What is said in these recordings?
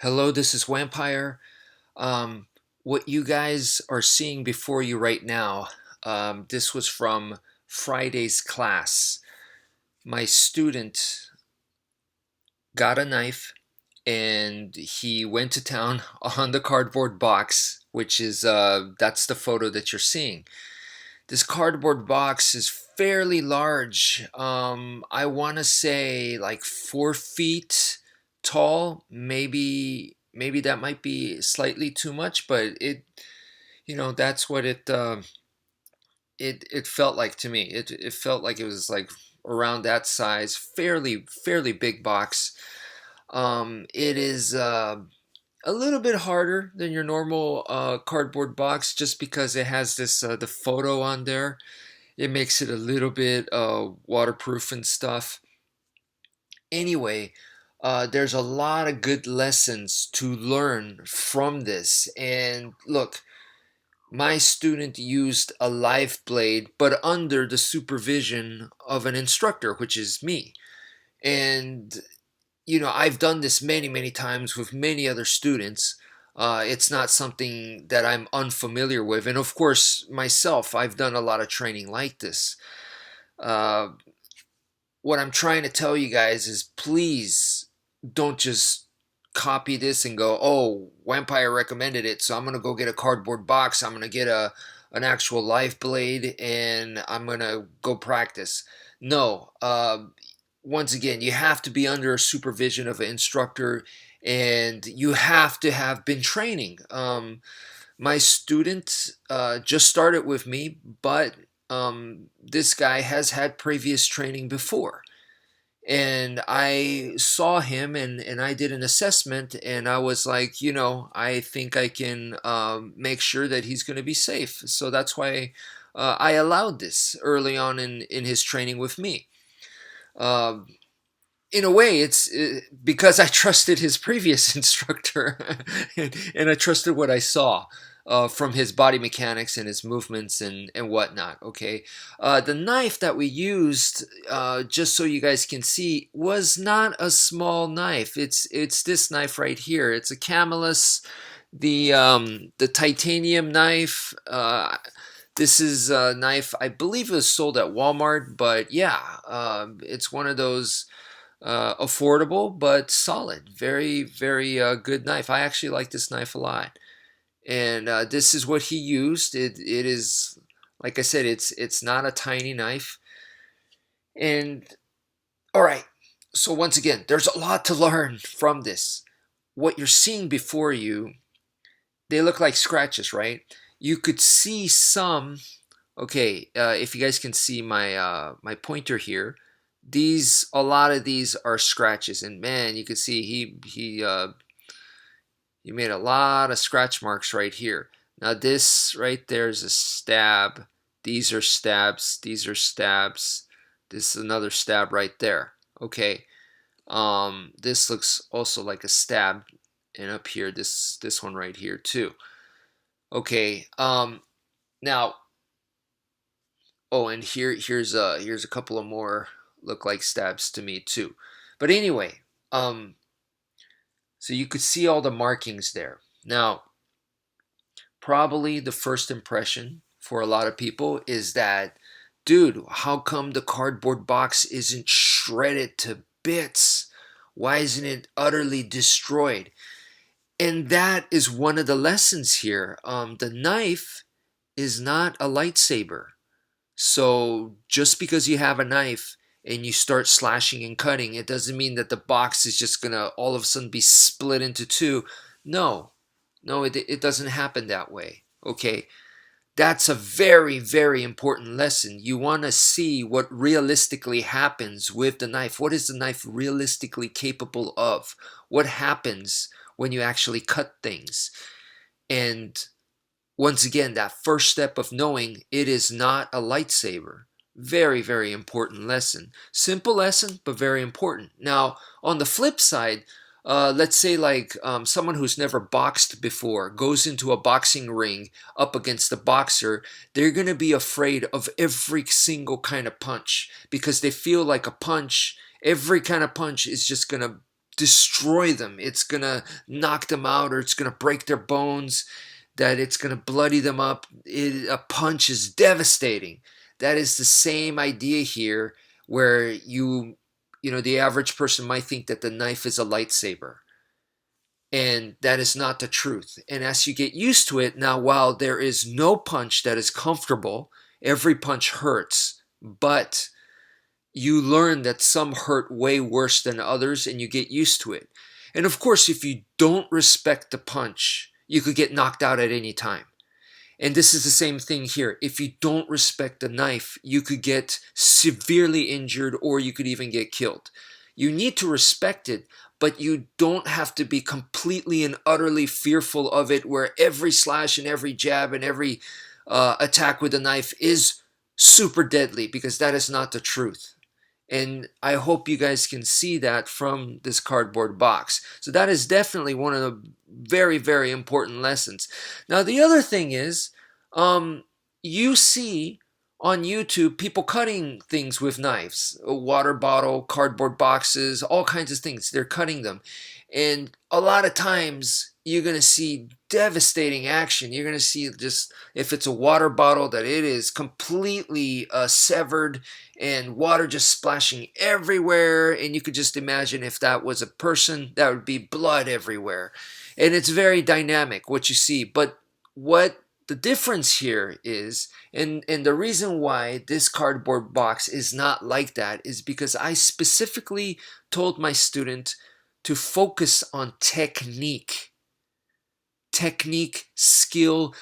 Hello, this is wmpyr. Um, what you guys are seeing before you right now, this was from Friday's class. My student got a knife and he went to town on the cardboard box, which is that's the photo that you're seeing. This cardboard box is fairly large. I want to say like 4 feet tall. Maybe that might be slightly too much, but that's what it felt like to me. It felt like it was like around that size, fairly big box. It is a little bit harder than your normal cardboard box just because it has this the photo on there. It makes it a little bit waterproof and stuff. Anyway, there's a lot of good lessons to learn from this. And look, my student used a live blade, but under the supervision of an instructor, which is me. And I've done this many times with many other students. It's not something that I'm unfamiliar with. And of course, myself, I've done a lot of training like this. Uh, what I'm trying to tell you guys is please don't just copy this and go, oh, Vampire recommended it, so I'm going to go get a cardboard box. I'm going to get an actual live blade and I'm going to go practice. No, once again, you have to be under a supervision of an instructor and you have to have been training. My student just started with me, but this guy has had previous training before. And I saw him and I did an assessment and I was like, I think I can make sure that he's going to be safe. So that's why I allowed this early on in his training with me. Um, in a way, it's because I trusted his previous instructor and I trusted what I saw from his body mechanics and his movements and whatnot. Okay. The knife that we used, just so you guys can see, was not a small knife. It's this knife right here. It's a Camelus, the titanium knife. This is a knife, I believe it was sold at Walmart, but yeah, it's one of those affordable but solid. Very good knife. I actually like this knife a lot. And this is what he used. It is, like I said, it's not a tiny knife. And all right, so once again, there's a lot to learn from this. What you're seeing before you, they look like scratches, right? You could see some. Okay, if you guys can see my pointer here, a lot of these are scratches, and man, you can see he made a lot of scratch marks right here. Now this right there is a stab. These are stabs. These are stabs. This is another stab right there. Okay. This looks also like a stab, and up here, this one right here too. Okay. Now, oh, and here's a couple of more look like stabs to me too. But anyway, so you could see all the markings there. Now, probably the first impression for a lot of people is that, dude, how come the cardboard box isn't shredded to bits? Why isn't it utterly destroyed? And that is one of the lessons here. The knife is not a lightsaber. So just because you have a knife and you start slashing and cutting, it doesn't mean that the box is just gonna all of a sudden be split into two. No, no, it doesn't happen that way. Okay, that's a very important lesson. You want to see what realistically happens with the knife. What is the knife realistically capable of? What happens when you actually cut things? And once again, that first step of knowing it is not a lightsaber. Very important lesson. Simple lesson, but very important. Now, on the flip side, let's say like someone who's never boxed before goes into a boxing ring up against a boxer, they're going to be afraid of every single kind of punch because they feel like every kind of punch is just going to destroy them. It's going to knock them out, or it's going to break their bones, that it's going to bloody them up. A punch is devastating. That is the same idea here, where the average person might think that the knife is a lightsaber. And that is not the truth. And as you get used to it, now while there is no punch that is comfortable, every punch hurts, but you learn that some hurt way worse than others, and you get used to it. And of course, if you don't respect the punch, you could get knocked out at any time. And this is the same thing here. If you don't respect the knife, you could get severely injured, or you could even get killed. You need to respect it, but you don't have to be completely and utterly fearful of it, where every slash and every jab and every attack with a knife is super deadly, because that is not the truth. And I hope you guys can see that from this cardboard box. So that is definitely one of the very, very important lessons. Now, the other thing is, you see on YouTube people cutting things with knives, a water bottle, cardboard boxes, all kinds of things. They're cutting them. And a lot of times you're going to see devastating action. You're going to see, just if it's a water bottle, that it is completely severed and water just splashing everywhere. And you could just imagine, if that was a person, that would be blood everywhere. And it's very dynamic what you see. But what the difference here is, and the reason why this cardboard box is not like that, is because I specifically told my student to focus on technique, skill,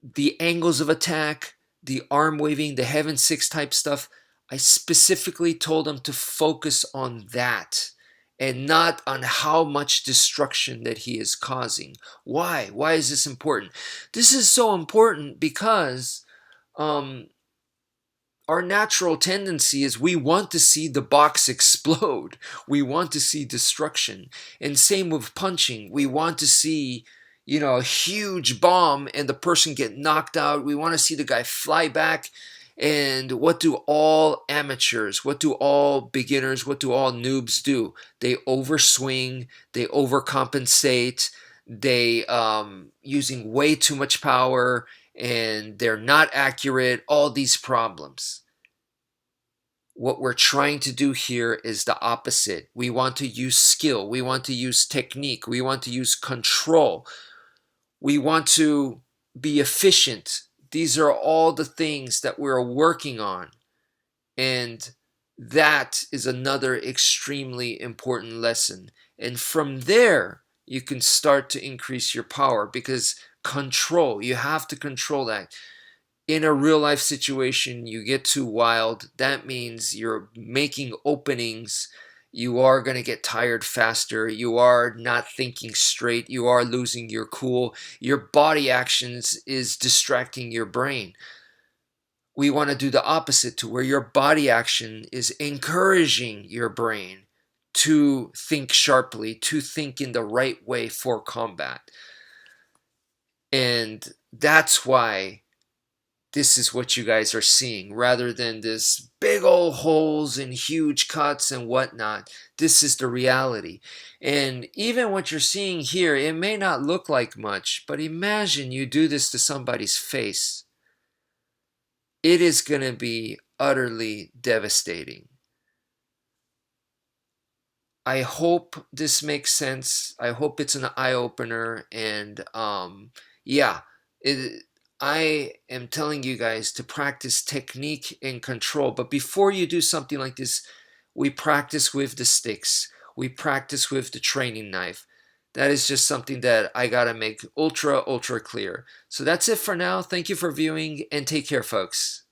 the angles of attack, the arm waving, the heaven six type stuff. I specifically told him to focus on that, and not on how much destruction that he is causing. Why? Why is this important? This is so important because our natural tendency is, we want to see the box explode. We want to see destruction. And same with punching. We want to see, a huge bomb and the person get knocked out. We want to see the guy fly back. And what do all amateurs, what do all beginners, what do all noobs do? They overswing, they overcompensate, they using way too much power, and they're not accurate, all these problems. What we're trying to do here is the opposite. We want to use skill, we want to use technique, we want to use control, we want to be efficient. These are all the things that we're working on. And that is another extremely important lesson. And from there, you can start to increase your power, because control, you have to control that. In a real life situation, you get too wild. That means you're making openings. You are going to get tired faster. You are not thinking straight. You are losing your cool. Your body actions is distracting your brain. We want to do the opposite, to where your body action is encouraging your brain to think sharply, to think in the right way for combat. And that's why this is what you guys are seeing, rather than this big old holes and huge cuts and whatnot. This is the reality. And even what you're seeing here, it may not look like much, but imagine you do this to somebody's face. It is going to be utterly devastating. I hope this makes sense. I hope it's an eye-opener. And yeah, I am telling you guys to practice technique and control. But before you do something like this, we practice with the sticks. We practice with the training knife. That is just something that I gotta make ultra clear. So that's it for now. Thank you for viewing, and take care, folks.